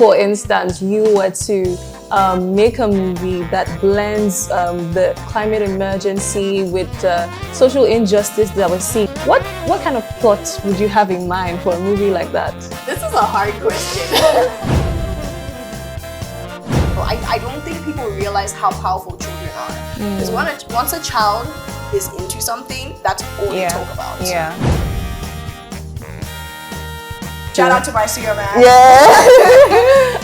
for instance, you were to make a movie that blends the climate emergency with social injustice that we're seeing, what kind of plot would you have in mind for a movie like that? This is a hard question. Well, I don't think people realize how powerful children are. Because once a child is into something, that's all they talk about. Yeah. Shout out to my singer man. Yeah.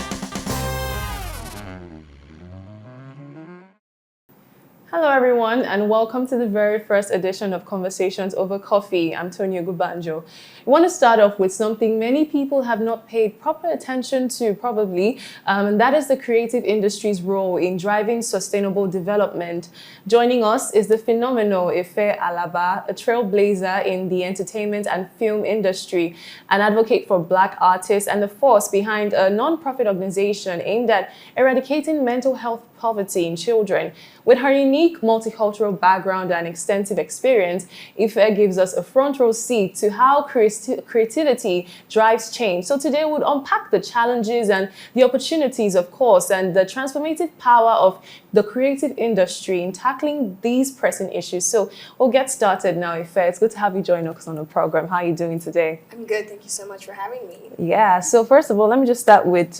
Hello everyone, and welcome to the very first edition of Conversations Over Coffee. I'm Tonya Gubanjo. I want to start off with something many people have not paid proper attention to probably, and that is the creative industry's role in driving sustainable development. Joining us is the phenomenal Ife Alaba, a trailblazer in the entertainment and film industry, an advocate for Black artists, and the force behind a non-profit organization aimed at eradicating mental health poverty in children. With her unique multicultural background and extensive experience, Ife gives us a front row seat to how creativity drives change. So today we'll unpack the challenges and the opportunities, of course, and the transformative power of the creative industry in tackling these pressing issues. So we'll get started now, Ife. It's good to have you join us on the program. How are you doing today? I'm good. Thank you so much for having me. Yeah. So first of all, let me just start with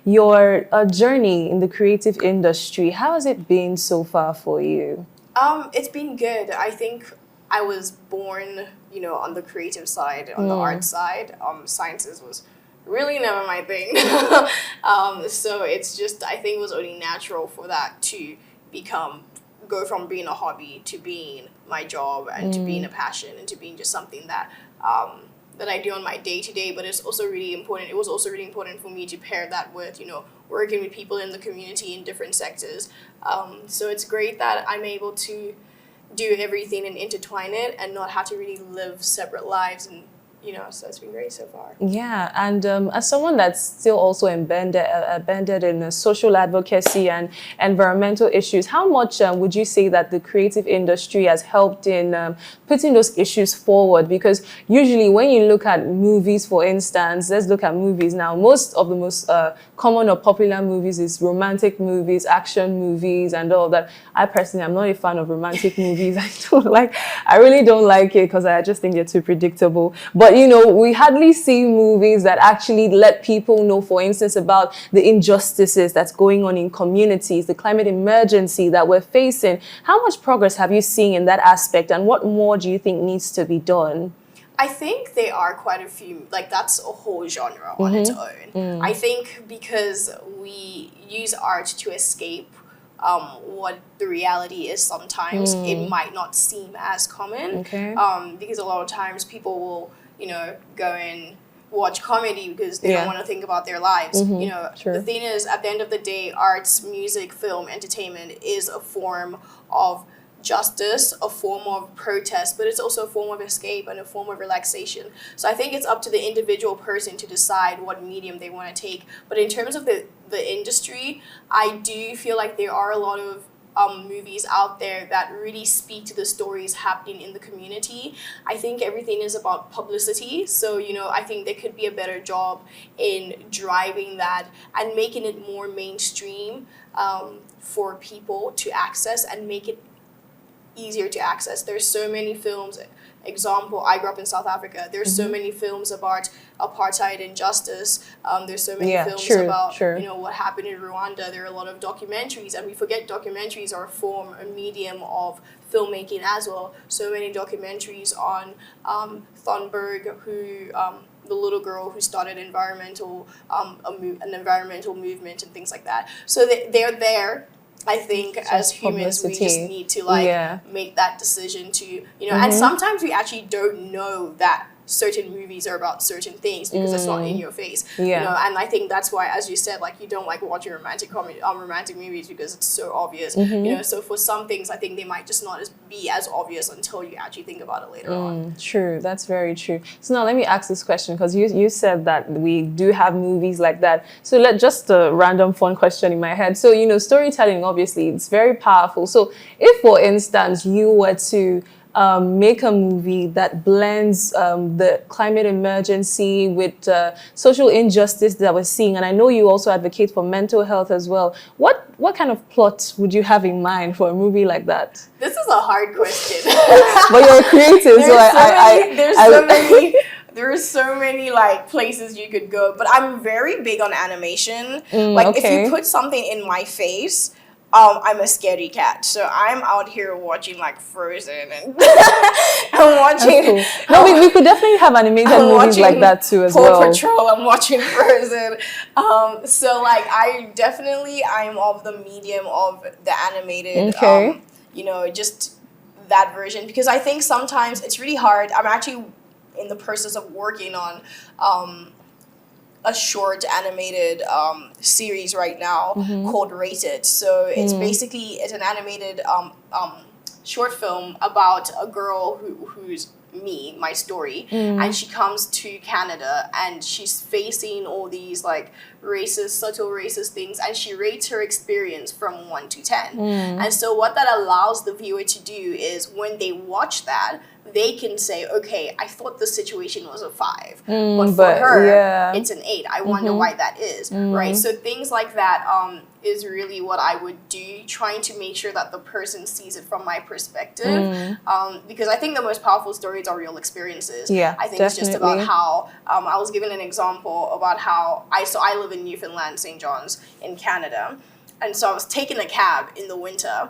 your journey in the creative industry. How has it been so far for you? It's been good. I think I was born, on the creative side, on the art side. Sciences was really never my thing. So it's just, I think it was only natural for that to go from being a hobby to being my job and to being a passion and to being just something that I do on my day-to-day. But it's also really important. It was also really important for me to pair that with, working with people in the community in different sectors. So it's great that I'm able to do everything and intertwine it and not have to really live separate lives, and so it's been great so far. Yeah, and as someone that's still also embedded in social advocacy and environmental issues, how much would you say that the creative industry has helped in putting those issues forward? Because usually when you look at movies, for instance, let's look at movies now, most of the most common or popular movies is romantic movies, action movies, and all that. I personally am not a fan of romantic movies. I really don't like it because I just think they're too predictable. But we hardly see movies that actually let people know, for instance, about the injustices that's going on in communities, the climate emergency that we're facing. How much progress have you seen in that aspect, and what more do you think needs to be done? I think there are quite a few, that's a whole genre on its own. I think because we use art to escape what the reality is sometimes, it might not seem as common. Okay. Because a lot of times people will, go and watch comedy because they don't want to think about their lives. True. The thing is, at the end of the day, arts, music, film, entertainment is a form of justice, a form of protest, but it's also a form of escape and a form of relaxation. So I think it's up to the individual person to decide what medium they want to take. But in terms of the industry, I do feel like there are a lot of movies out there that really speak to the stories happening in the community. I think everything is about publicity. So, I think there could be a better job in driving that and making it more mainstream for people to access and make it easier to access. There's so many films. Example, I grew up in South Africa. There's so many films about apartheid and justice. There's so many films about what happened in Rwanda. There are a lot of documentaries, and we forget documentaries are a medium of filmmaking as well. So many documentaries on Thunberg, who the little girl who started an environmental movement and things like that. So they're there. I think as humans, we just need to make that decision to, and sometimes we actually don't know that certain movies are about certain things because it's not in your face. And I think that's why, as you said, you don't like watching romantic movies because it's so obvious. So for some things, I think they might just not be as obvious until you actually think about it later on. True, that's very true. So now let me ask this question, because you said that we do have movies like that. So just a random fun question in my head. So storytelling, obviously, it's very powerful. So if, for instance, you were to make a movie that blends the climate emergency with social injustice that we're seeing. And I know you also advocate for mental health as well. What kind of plot would you have in mind for a movie like that? This is a hard question. But you're creative, there's so many like places you could go, but I'm very big on animation. Like if you put something in my face, I'm a scaredy cat, so I'm out here watching like Frozen and I'm watching. Cool. No, we could definitely have animated movies like that too as well. Paw Patrol. I'm watching Frozen. So like I'm of the medium of the animated. You know, just that version, because I think sometimes it's really hard. I'm actually in the process of working on a short animated series right now called Rated. So it's it's an animated short film about a girl who's my story, and she comes to Canada and she's facing all these like subtle racist things, and she rates her experience from 1 to 10. And so what that allows the viewer to do is when they watch that, they can say, okay, I thought the situation was a 5, but for her, it's an 8. I wonder why that is, right? So things like that is really what I would do, trying to make sure that the person sees it from my perspective, because I think the most powerful stories are real experiences. Yeah, I think it's just about how, I was given an example about how, I live in Newfoundland, St. John's in Canada, and so I was taking a cab in the winter,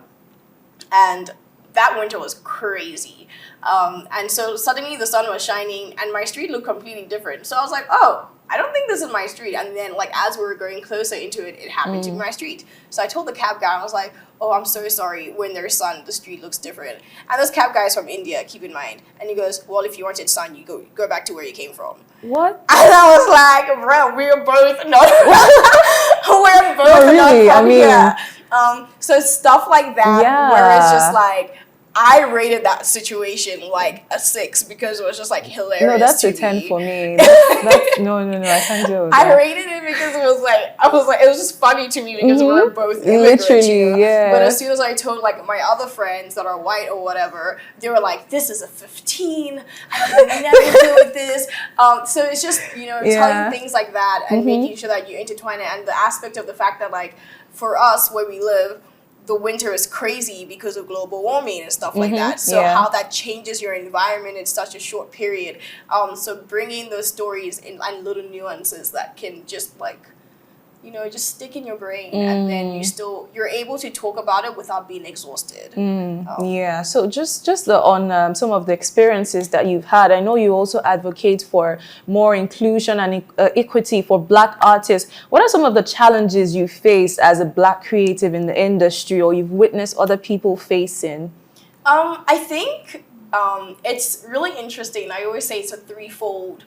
and that winter was crazy. And so suddenly the sun was shining and my street looked completely different. So I was like, oh, I don't think this is my street. And then like as we were going closer into it, it happened to be my street. So I told the cab guy, I was like, oh, I'm so sorry. When there's sun, the street looks different. And this cab guy is from India, keep in mind. And he goes, well, if you wanted sun, you go back to where you came from. What? And I was like, bro, we're both not really? not from I mean, here. So stuff like that, where it's just like, I rated that situation like a 6 because it was just like hilarious. No, that's a 10 for me. No, I can't do it. I rated it because it was just funny to me because we were both immigrants. Literally, yeah. But as soon as I told like my other friends that are white or whatever, they were like, "This is a 15. I would never deal with this." So it's just telling things like that and making sure that you intertwine it, and the aspect of the fact that like for us where we live, the winter is crazy because of global warming and stuff like that. So how that changes your environment in such a short period. So bringing those stories in and little nuances that can just like, just stick in your brain, and then you're able to talk about it without being exhausted. Yeah. So just on some of the experiences that you've had, I know you also advocate for more inclusion and equity for Black artists. What are some of the challenges you face as a Black creative in the industry, or you've witnessed other people facing? I think it's really interesting. I always say it's a threefold: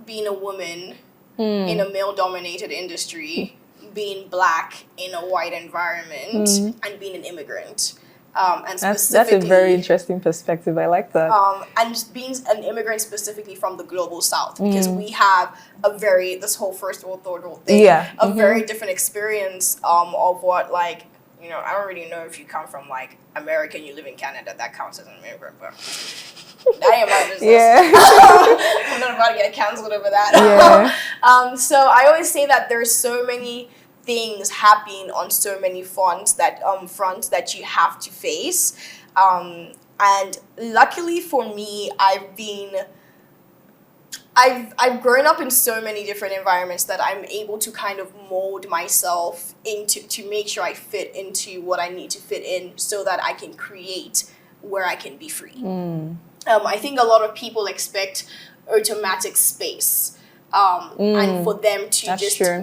being a woman in a male-dominated industry, being Black in a white environment, and being an immigrant. And that's a very interesting perspective. I like that. And being an immigrant specifically from the global South, because we have this whole first world, third world thing, a very different experience of what like, I don't really know if you come from like America and you live in Canada, that counts as an immigrant, but that ain't my business. I'm not about to get canceled over that. So I always say that there's so many things happening on so many fronts that you have to face. And luckily for me, I've grown up in so many different environments that I'm able to kind of mold myself to make sure I fit into what I need to fit in so that I can create where I can be free. I think a lot of people expect automatic space and for them to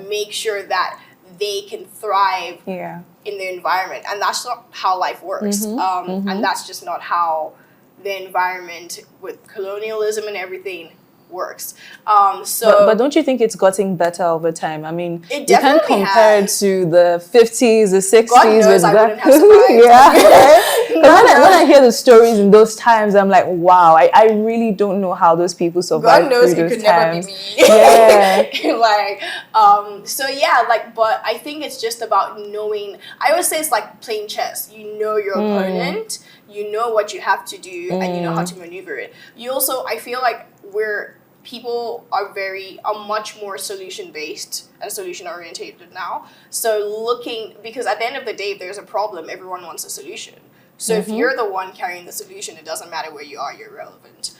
make sure that they can thrive in the environment. And that's not how life works. And that's just not how the environment with colonialism and everything works. But don't you think it's gotten better over time? I mean, you can't compare it to the 50s, the 60s. God knows I wouldn't have survived. when I hear the stories in those times, I'm like, wow, I really don't know how those people survive. God knows through it those could times. never be me. Yeah. Like, so yeah, like, but I think it's just about knowing. I always say it's like playing chess. You know your opponent, you know what you have to do, and you know how to maneuver it. You also, I feel like people are much more solution based and solution orientated now. So because at the end of the day, if there's a problem, everyone wants a solution. So if you're the one carrying the solution, it doesn't matter where you are, you're relevant.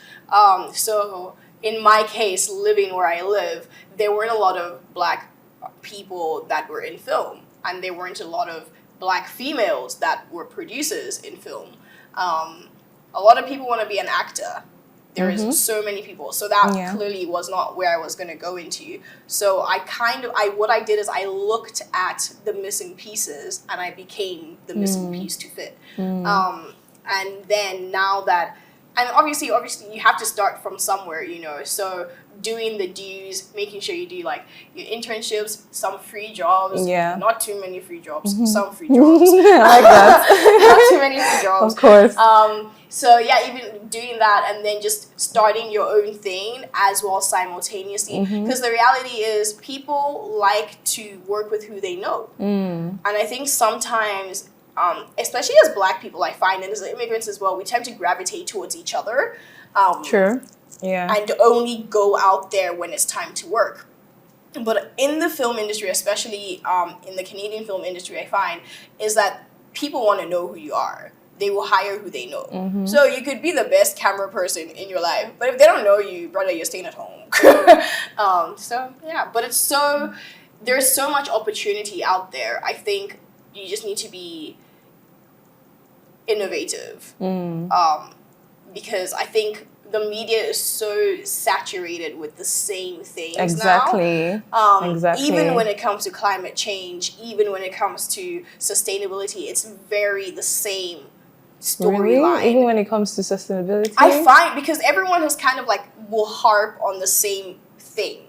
So in my case, living where I live, there weren't a lot of Black people that were in film, and there weren't a lot of Black females that were producers in film. A lot of people want to be an actor. There is so many people. So that clearly was not where I was going to go into. So what I did is I looked at the missing pieces and I became the missing piece to fit. And then and obviously you have to start from somewhere, you know. So doing the dues, making sure you do like your internships, some free jobs, not too many free jobs, some free jobs. I like that. Not too many free jobs. Of course. So yeah, even doing that and then just starting your own thing as well simultaneously. Because the reality is people like to work with who they know. And I think sometimes, especially as Black people, I find, and as immigrants as well, we tend to gravitate towards each other. True. Yeah. And only go out there when it's time to work. But in the film industry, especially in the Canadian film industry, I find is that people want to know who you are. They will hire who they know. So you could be the best camera person in your life, but if they don't know you, brother, you're staying at home. So yeah, but there's so much opportunity out there. I think you just need to be innovative, because I think the media is so saturated with the same things exactly. now. Exactly. Even when it comes to climate change, even when it comes to sustainability, it's very the same storyline. Really? Even when it comes to sustainability? I find, because everyone has kind of like will harp on the same thing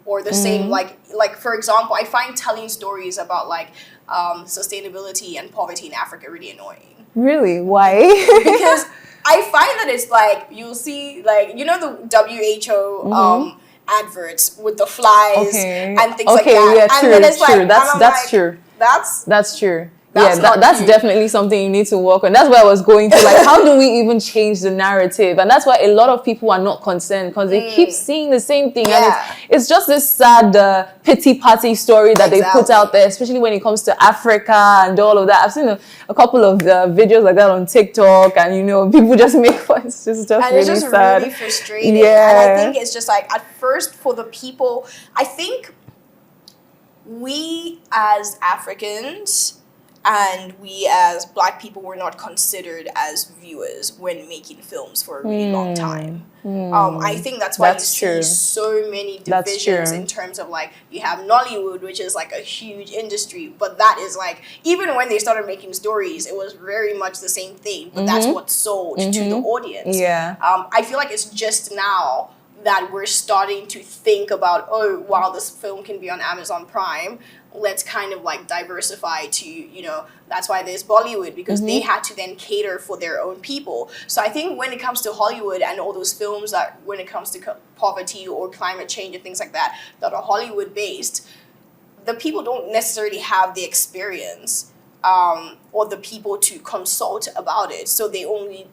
or the same, like for example, I find telling stories about like sustainability and poverty in Africa really annoying. Really? Why? Because I find that it's like, you'll see, like, you know, the WHO adverts with the flies and things like that. Yeah, true, and then it's true. Like, that's true. That's true. That's definitely something you need to work on. That's where I was going to. Like, how do we even change the narrative? And that's why a lot of people are not concerned, because they keep seeing the same thing. And it's just this sad pity party story that they put out there, especially when it comes to Africa and all of that. I've seen a couple of videos like that on TikTok, and you know, people just make fun. It's just and really it's just sad. really frustrating. And I think it's just like, at first, for the people, I think we as Africans and we as Black people were not considered as viewers when making films for a really long time. I think that's why you see so many divisions in terms of, like, you have Nollywood, which is like a huge industry, but that is like, even when they started making stories, it was very much the same thing, but that's what sold to the audience. I feel like it's just now that we're starting to think about, oh, wow, this film can be on Amazon Prime. Let's kind of like diversify to, you know, that's why there's Bollywood, because they had to then cater for their own people. So I think when it comes to Hollywood and all those films that, when it comes to poverty or climate change and things like that, that are Hollywood based, the people don't necessarily have the experience or the people to consult about it. So they only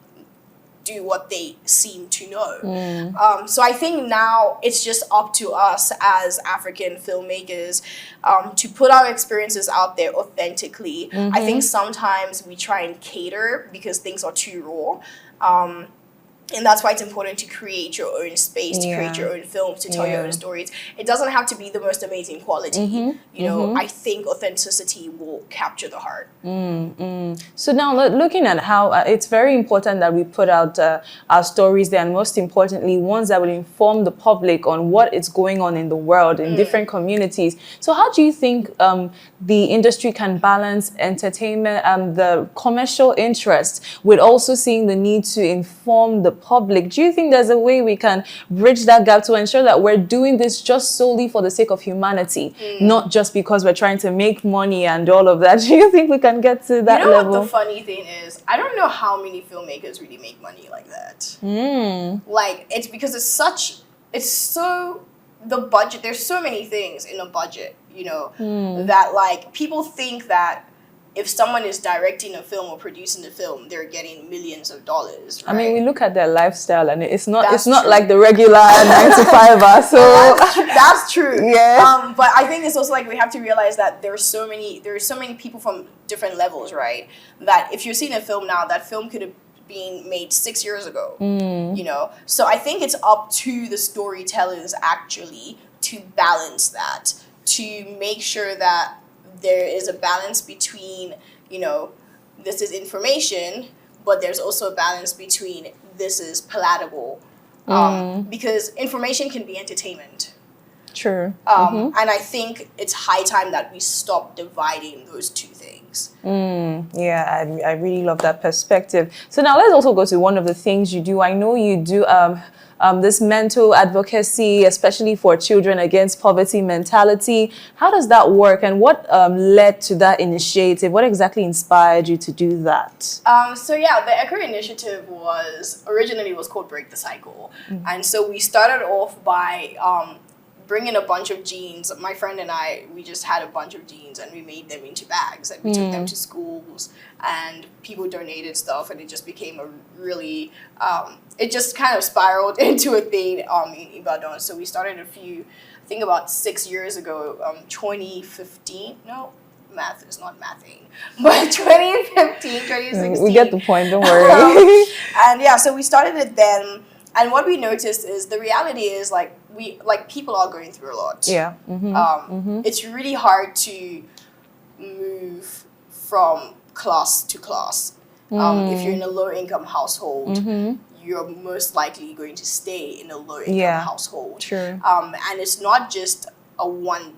do what they seem to know. So I think now it's just up to us as African filmmakers to put our experiences out there authentically. I think sometimes we try and cater because things are too raw. And that's why it's important to create your own space, to create your own films, to tell your own stories. It doesn't have to be the most amazing quality. You know, I think authenticity will capture the heart. So now looking at how it's very important that we put out our stories there, and most importantly, ones that will inform the public on what is going on in the world, in different communities. So how do you think the industry can balance entertainment and the commercial interest with also seeing the need to inform the public. Do you think there's a way we can bridge that gap to ensure that we're doing this just solely for the sake of humanity, not just because we're trying to make money and all of that? Do you think we can get to that level? What the funny thing is? I don't know how many filmmakers really make money like that. Like, it's because the budget, there's so many things in a budget, that like people think that if someone is directing a film or producing the film, they're getting millions of dollars. Right? I mean, we look at their lifestyle, and it's not true. like the regular 9 to 5. So that's true. Yeah. But I think it's also like we have to realize that there's so many people from different levels, right? That if you're seeing a film now, that film could have been made 6 years ago. So I think it's up to the storytellers actually to balance that, to make sure that there is a balance between, this is information, but there's also a balance between this is palatable. Because information can be entertainment. True. And I think it's high time that we stop dividing those two things. Yeah, I really love that perspective. So now let's also go to one of the things you do. I know you do this mental advocacy, especially for children against poverty mentality. How does that work, and what led to that initiative? What exactly inspired you to do that? So yeah, the ECHO initiative was originally called Break the Cycle. And so we started off by bringing a bunch of jeans. My friend and I, we just had a bunch of jeans and we made them into bags and we took them to schools and people donated stuff, and it just became a really, it just kind of spiraled into a thing in Ibadan. So we started I think about 6 years ago, 2015, no, math is not mathing, but 2015, 2016. We get the point, don't worry. And yeah, so we started it then. And what we noticed is the reality is people are going through a lot. Yeah. It's really hard to move from class to class. If you're in a low income household, you're most likely going to stay in a low income household. True. And it's not just a one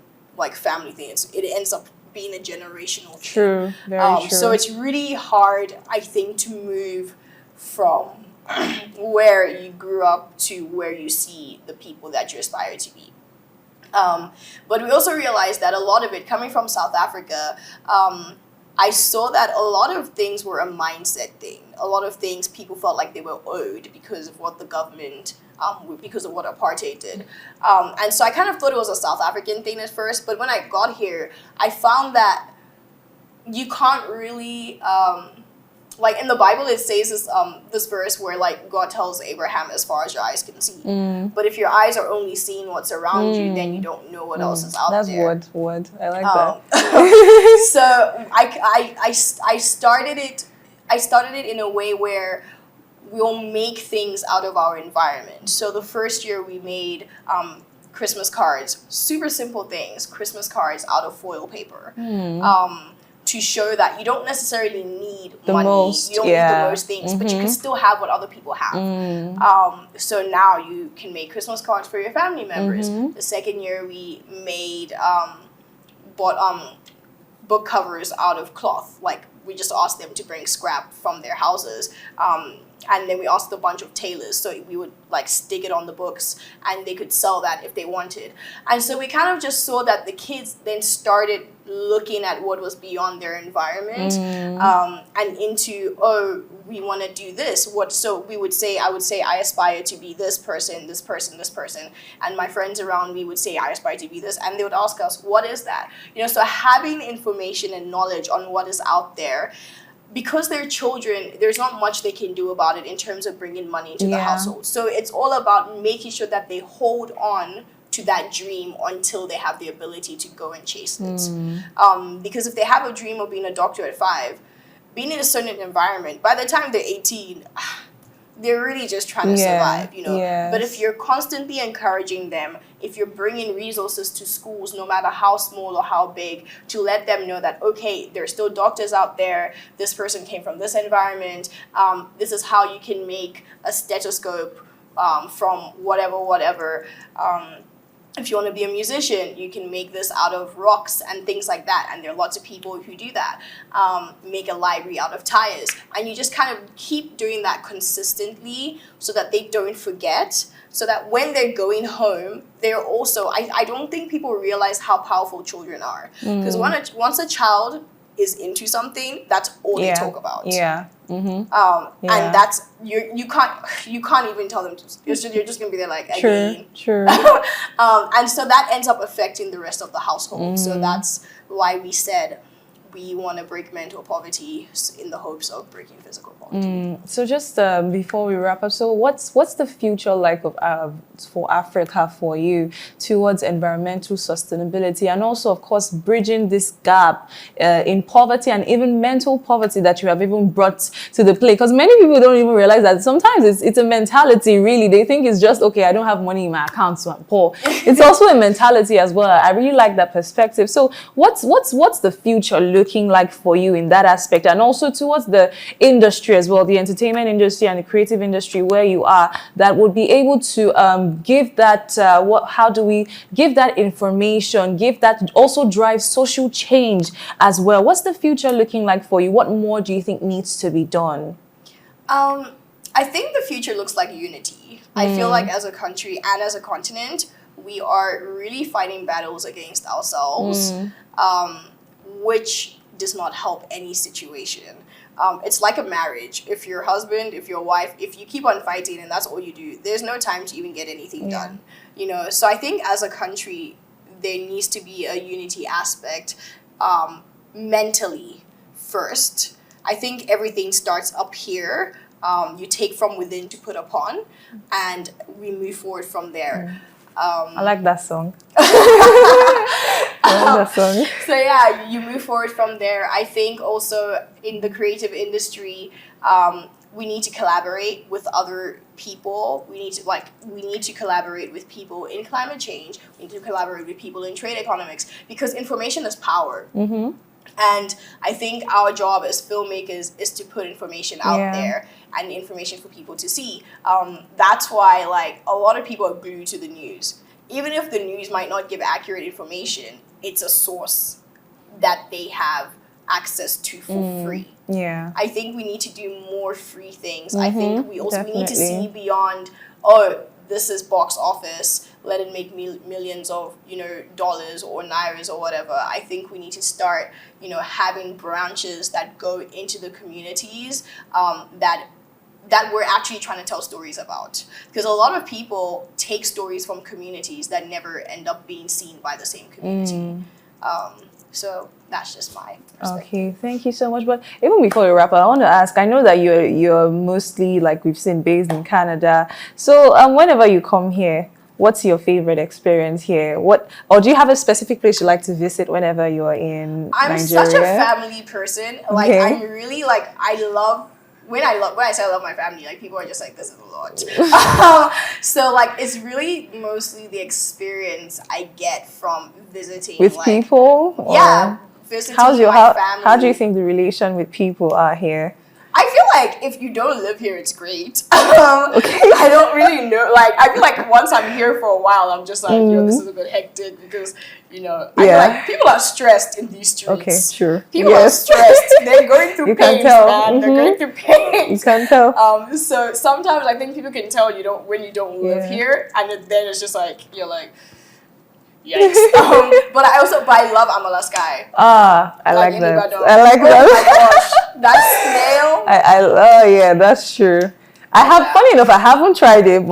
family thing. It ends up being a generational thing. True. Very true. So it's really hard, I think, to move from where you grew up to where you see the people that you aspire to be. But we also realized that a lot of it, coming from South Africa, I saw that a lot of things were a mindset thing. A lot of things people felt like they were owed because of what the government, because of what apartheid did. And so I kind of thought it was a South African thing at first, but when I got here, I found that you can't really... in the Bible, it says this verse where God tells Abraham, as far as your eyes can see. But if your eyes are only seeing what's around you, then you don't know what else is out there. That's word. I like that. So I started it. I started it in a way where we'll make things out of our environment. So the first year we made Christmas cards, super simple things, Christmas cards out of foil paper. To show that you don't necessarily need money, you don't need the most things, but you can still have what other people have. So now you can make Christmas cards for your family members. The second year we made, bought book covers out of cloth. We just asked them to bring scrap from their houses. And then we asked a bunch of tailors, so we would stick it on the books and they could sell that if they wanted. And so we kind of just saw that the kids then started looking at what was beyond their environment and into, we want to do this. So I would say, I aspire to be this person, this person, this person. And my friends around me would say, I aspire to be this. And they would ask us, what is that? So having information and knowledge on what is out there, because they're children, there's not much they can do about it in terms of bringing money into the household. So it's all about making sure that they hold on to that dream until they have the ability to go and chase it. Because if they have a dream of being a doctor at 5, being in a certain environment, by the time they're 18, they're really just trying to survive, But if you're constantly encouraging them, if you're bringing resources to schools, no matter how small or how big, to let them know that, okay, there's still doctors out there, this person came from this environment, this is how you can make a stethoscope from whatever, if you want to be a musician, you can make this out of rocks and things like that. And there are lots of people who do that. Make a library out of tires. And you just kind of keep doing that consistently so that they don't forget. So that when they're going home, they're also, I don't think people realize how powerful children are. Because once a child is into something, that's all they talk about. Yeah. And that's you can't even tell them you're just gonna be there like again. True. And so that ends up affecting the rest of the household. So that's why we said we want to break mental poverty in the hopes of breaking physical poverty. So just before we wrap up, so what's the future like of for Africa for you towards environmental sustainability, and also of course bridging this gap in poverty and even mental poverty that you have even brought to the play? Because many people don't even realize that sometimes it's a mentality. Really, they think it's just okay, I don't have money in my account, so I'm poor. It's also a mentality as well. I really like that perspective. So what's the future looking like for you in that aspect, and also towards the industry as well, the entertainment industry and the creative industry where you are, that would be able to give that how do we give that information, give that, also drive social change as well? What's the future looking like for you? What more do you think needs to be done? I think the future looks like unity. I feel like as a country and as a continent, we are really fighting battles against ourselves, which does not help any situation. It's like a marriage. If your husband, if your wife, if you keep on fighting and that's all you do, there's no time to even get anything done. You know, so I think as a country, there needs to be a unity aspect mentally first. I think everything starts up here. You take from within to put upon, and we move forward from there. I like that song. I like that song. So yeah, you move forward from there. I think also in the creative industry, we need to collaborate with other people. We need to collaborate with people in climate change. We need to collaborate with people in trade economics, because information is power. And I think our job as filmmakers is to put information out there and information for people to see. That's why like a lot of people are glued to the news. Even if the news might not give accurate information, it's a source that they have access to for free. Yeah. I think we need to do more free things. I think we need to see Definitely. beyond, oh, this is box office, let it make millions of, dollars or nairas or whatever. I think we need to start, having branches that go into the communities that we're actually trying to tell stories about. Because a lot of people take stories from communities that never end up being seen by the same community. So that's just my perspective. Okay, thank you so much. But even before we wrap up, I want to ask, I know that you're mostly, like we've seen, based in Canada. So whenever you come here, what's your favorite experience here? Or do you have a specific place you like to visit whenever you're in I'm Nigeria? such a family person. Like, I'm really, like, when I say I love my family, like, people are just like, this is a lot. So, like, it's really mostly the experience I get from visiting. With people? Yeah, visiting my family. How do you think the relation with people are here? I feel like if you don't live here, it's great. I don't really know. Like, I feel like once I'm here for a while, I'm just like, this is a bit hectic because, I feel like people are stressed in these streets. Okay, sure. People are stressed. They're going through pain, man. They're going through pain. You can tell. So sometimes I think people can tell when you don't live here, and then it's just like, you're like, yikes. But I love Amala Sky. I like that. I like that. Oh my gosh. That snail. That's true. Funny enough, I haven't tried it,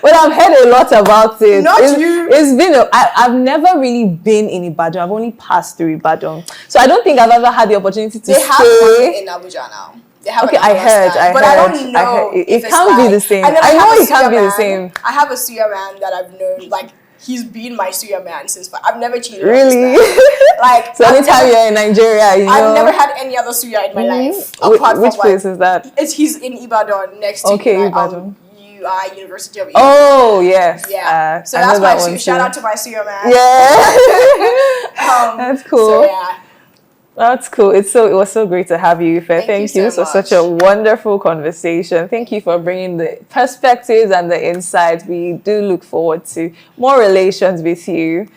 but I've heard a lot about it. It's been, I've never really been in Ibadan. I've only passed through Ibadan. So I don't think I've ever had the opportunity to stay. They have one in Abuja now. Okay, I heard. I don't know. It can't be the same. I know it can't be the same. I have a suya man that I've known, like, he's been my suya man since. I've never cheated. Really? Like, so anytime you're in Nigeria, I've never had any other suya in my life. Which place is that? He's in Ibadan, next to Ibadan. University of Ibadan. Oh yes. Yeah. So that's my suya. Shout out to my suya man. Yeah. That's cool. So yeah. That's cool. It was so great to have you, Ife. Thank you. so This was such a much. wonderful conversation. Thank you for bringing the perspectives and the insights. We do look forward to more relations with you.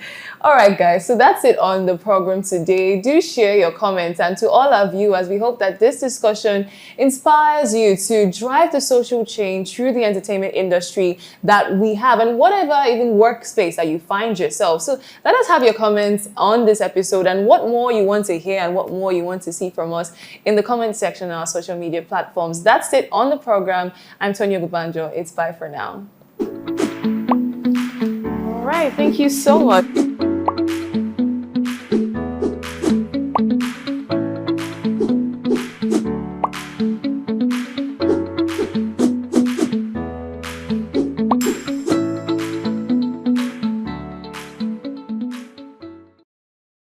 All right, guys. So that's it on the program today. Do share your comments, and to all our viewers, we hope that this discussion inspires you to drive the social change through the entertainment industry that we have, and whatever even workspace that you find yourself. So let us have your comments on this episode and what more you want to hear and what more you want to see from us in the comment section on our social media platforms. That's it on the program. I'm Tonya Gubanjo. It's bye for now. All right. Thank you so much.